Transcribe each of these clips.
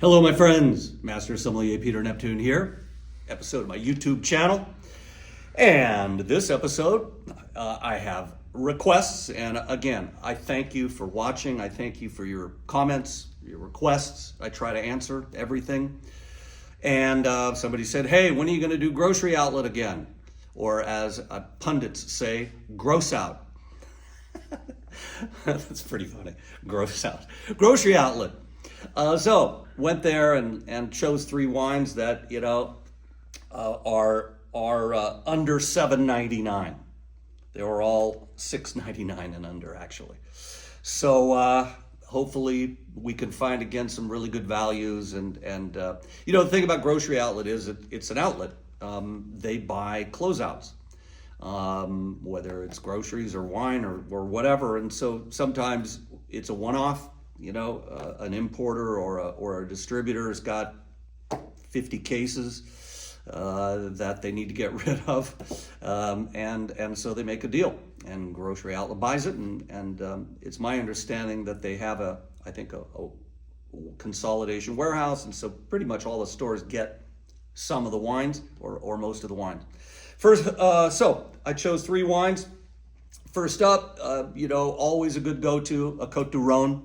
Hello, my friends. Master Sommelier Peter Neptune here. Episode of my YouTube channel. And this episode, I have requests. And again, I thank you for watching. I thank you for your comments, your requests. I try to answer everything. And somebody said, hey, when are you going to do grocery outlet again? Or as pundits say, gross out. That's pretty funny. Gross out. Grocery outlet. So went there and chose three wines that are under $7.99. They were all $6.99 and under, actually. So hopefully we can find again some really good values. And the thing about grocery outlet is it's an outlet. They buy closeouts, whether it's groceries or wine or whatever. And so sometimes it's a one-off. An importer or a distributor has got 50 cases that they need to get rid of, and so they make a deal, and Grocery Outlet buys it, and it's my understanding that they have a consolidation warehouse, and so pretty much all the stores get some of the wines or most of the wines. First, so I chose three wines. First up, always a good go-to, a Cote de Rhone.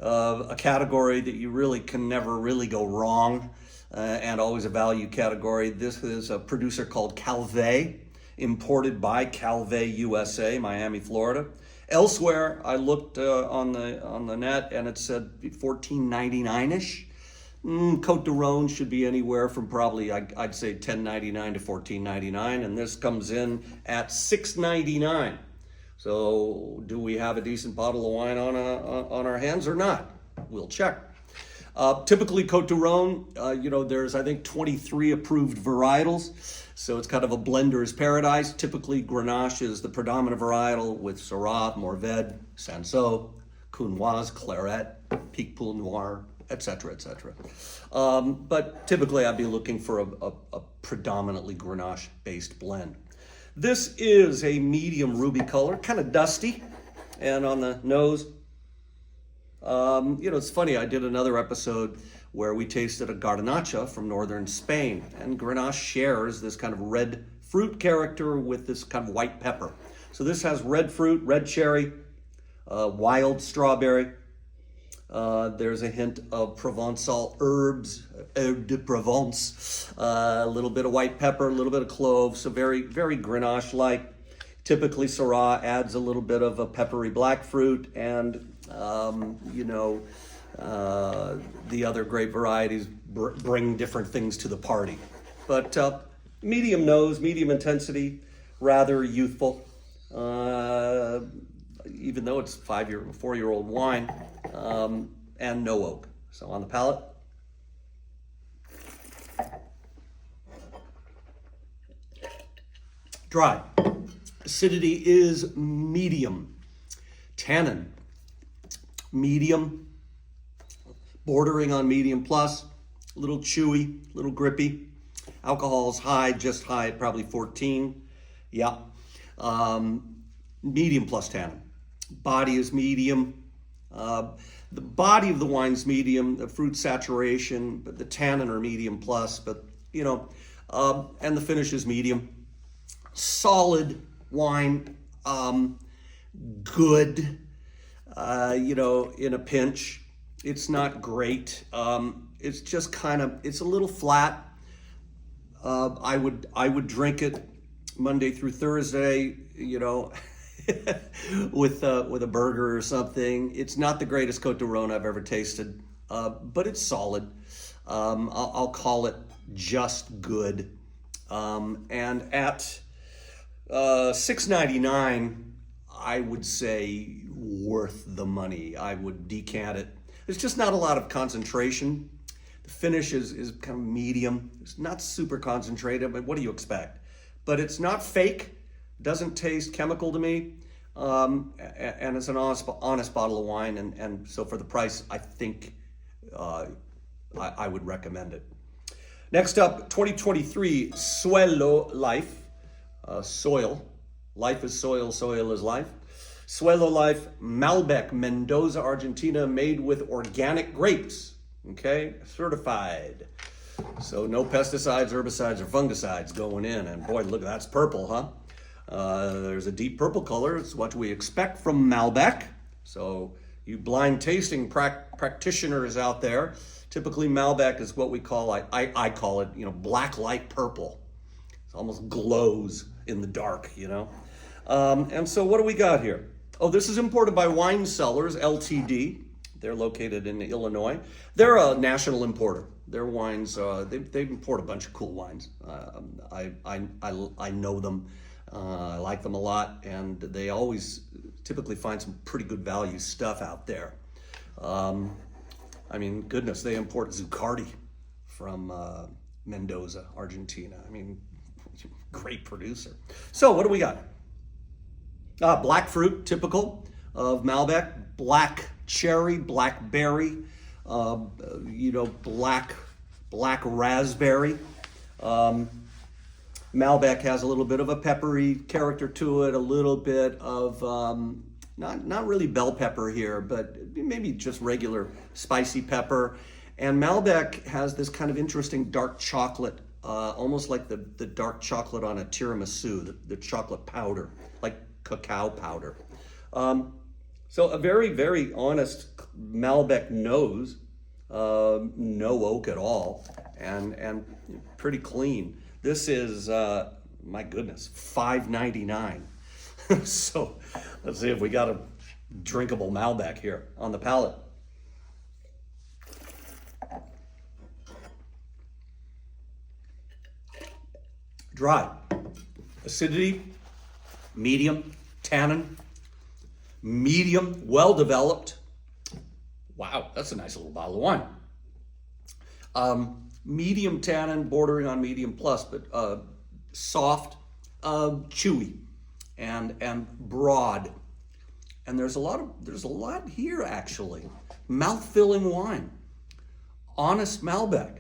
A category that you really can never really go wrong, and always a value category. This is a producer called Calvé, imported by Calvé USA, Miami, Florida. Elsewhere, I looked on the net and it said $14.99-ish. Cote de Rhone should be anywhere from probably, I'd say $10.99 to $14.99, and this comes in at $6.99. So do we have a decent bottle of wine on our hands or not? We'll check. Typically Cote de Rhone, there's I think 23 approved varietals. So it's kind of a blender's paradise. Typically Grenache is the predominant varietal with Syrah, Mourvedre, Cinsault, Counoise, Claret, Picpoul Noir, etc., etc. But typically I'd be looking for a predominantly Grenache-based blend. This is a medium ruby color, kind of dusty, and on the nose, it's funny, I did another episode where we tasted a Garnacha from northern Spain, and Grenache shares this kind of red fruit character with this kind of white pepper. So this has red fruit, red cherry, wild strawberry. There's a hint of Provençal herbs, herbe de Provence, a little bit of white pepper, a little bit of clove, so very, very Grenache-like. Typically, Syrah adds a little bit of a peppery black fruit, and, the other grape varieties bring different things to the party. But medium nose, medium intensity, rather youthful, even though it's 4-year-old wine. And no oak. So on the palate. Dry. Acidity is medium. Tannin, medium. Bordering on medium plus. A little chewy, a little grippy. Alcohol's high, just high at probably 14. Yeah. Medium plus tannin. Body is medium. The body of the wine's medium, the fruit saturation, but the tannin are medium plus, but and the finish is medium. Solid wine, good, in a pinch. It's not great. It's just it's a little flat. I would drink it Monday through Thursday, with a burger or something. It's not the greatest Cote de Rhone I've ever tasted, but it's solid. I'll call it just good. And at $6.99, I would say worth the money. I would decant it. There's just not a lot of concentration. The finish is kind of medium. It's not super concentrated, but what do you expect? But it's not fake. Doesn't taste chemical to me, and it's an honest bottle of wine, and so for the price, I think I would recommend it. Next up, 2023 Suelo Life, soil. Life is soil, soil is life. Suelo Life Malbec, Mendoza, Argentina, made with organic grapes. Okay, certified. So no pesticides, herbicides, or fungicides going in. And boy, look, that's purple, huh? There's a deep purple color. It's what we expect from Malbec. So you blind tasting practitioners out there, typically Malbec is what we call, I call it, black light purple. It almost glows in the dark, And so what do we got here? Oh, this is imported by Wine Cellars, Ltd. They're located in Illinois. They're a national importer. Their wines, they import a bunch of cool wines. I know them. I like them a lot, and they always typically find some pretty good value stuff out there. Goodness, they import Zuccardi from Mendoza, Argentina. Great producer. So what do we got? Black fruit, typical of Malbec. Black cherry, blackberry, black raspberry. Malbec has a little bit of a peppery character to it, a little bit of, not really bell pepper here, but maybe just regular spicy pepper. And Malbec has this kind of interesting dark chocolate, almost like the dark chocolate on a tiramisu, the chocolate powder, like cacao powder. So a very, very honest Malbec nose, no oak at all, and pretty clean. This is, my goodness, $5.99. So let's see if we got a drinkable Malbec here on the palate. Dry, acidity, medium, tannin, medium, well developed. Wow, that's a nice little bottle of wine. Medium tannin, bordering on medium plus, but soft, chewy, and broad. And there's a lot here actually. Mouth-filling wine, honest Malbec.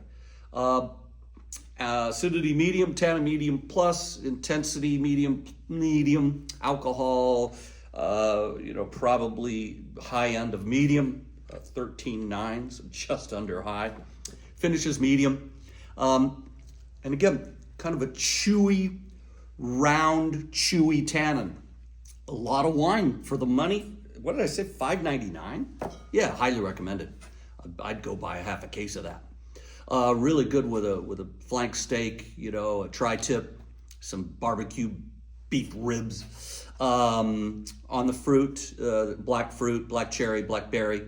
Acidity medium, tannin medium plus, intensity medium, alcohol, probably high end of medium, 13.9, so just under high. Finishes medium. And again, kind of a chewy, round, chewy tannin. A lot of wine for the money. What did I say, $5.99? Yeah, highly recommended. I'd go buy a half a case of that. Really good with a flank steak, a tri-tip, some barbecue beef ribs. On the fruit, black cherry, blackberry,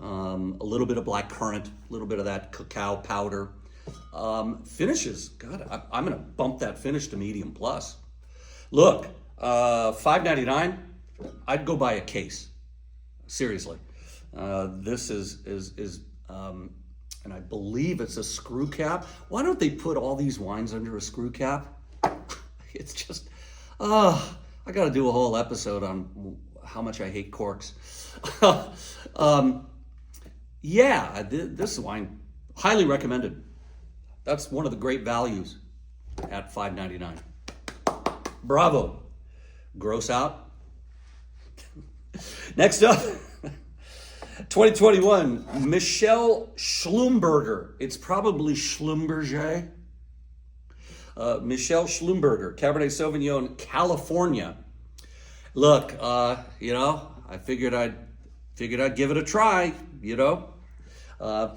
a little bit of black currant, a little bit of that cacao powder. Finishes, God, I'm gonna bump that finish to medium plus. Look, $5.99, I'd go buy a case. Seriously, this is and I believe it's a screw cap. Why don't they put all these wines under a screw cap? It's just, I got to do a whole episode on how much I hate corks. This wine, highly recommended. That's one of the great values at $5.99. Bravo. Gross out. Next up, 2021, Michel Schlumberger. It's probably Schlumberger. Michel Schlumberger, Cabernet Sauvignon, California. Look, I figured I'd give it a try.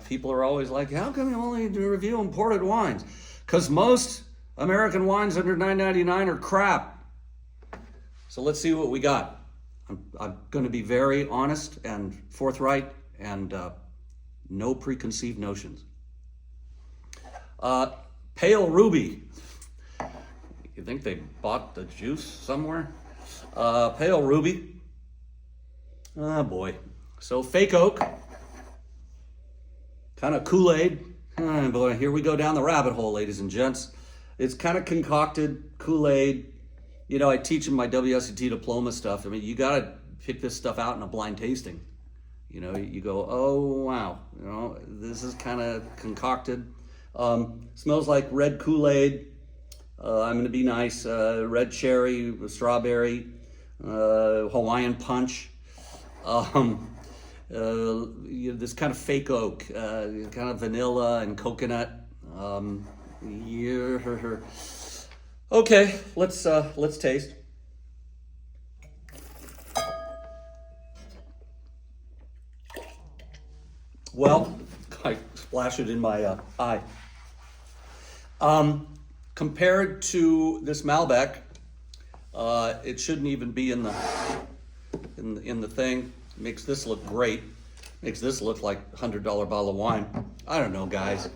People are always like, how come you only review imported wines? Because most American wines under $9.99 are crap. So let's see what we got. I'm going to be very honest and forthright, and no preconceived notions. Pale Ruby. You think they bought the juice somewhere? Pale Ruby. Oh boy. So fake oak. Kind of Kool-Aid. Oh boy, here we go down the rabbit hole, ladies and gents. It's kind of concocted Kool-Aid. I teach in my WSET diploma stuff. You got to pick this stuff out in a blind tasting. You go, oh, wow. This is kind of concocted. Smells like red Kool-Aid. I'm going to be nice. Red cherry, strawberry, Hawaiian punch. this kind of fake oak, kind of vanilla and coconut. Yeah. Okay, let's taste. Well, I splash it in my eye. Compared to this Malbec, it shouldn't even be in the thing. Makes this look great. Makes this look like $100 bottle of wine. I don't know, guys.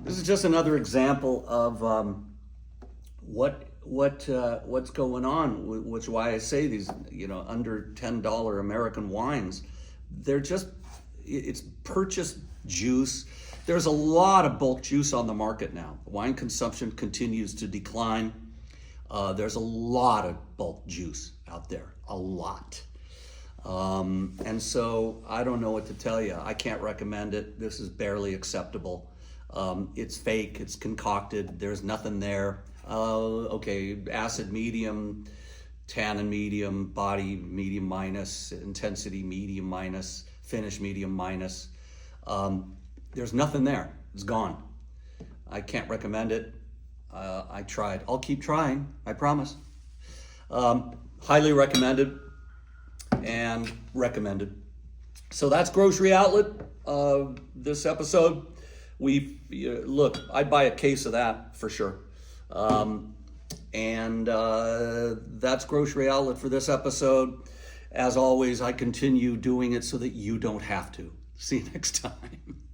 This is just another example of what's going on. Which is why I say these, under $10 American wines. They're just, it's purchased juice. There's a lot of bulk juice on the market now. Wine consumption continues to decline. There's a lot of bulk juice out there, a lot. And so I don't know what to tell you. I can't recommend it. This is barely acceptable. It's fake, it's concocted, there's nothing there. Okay, acid medium, tannin medium, body medium minus, intensity medium minus, finish medium minus. There's nothing there. It's gone. I can't recommend it. I tried. I'll keep trying. I promise. Highly recommended and recommended. So that's Grocery Outlet. This episode. Look, I'd buy a case of that for sure. And that's Grocery Outlet for this episode. As always, I continue doing it so that you don't have to. See you next time.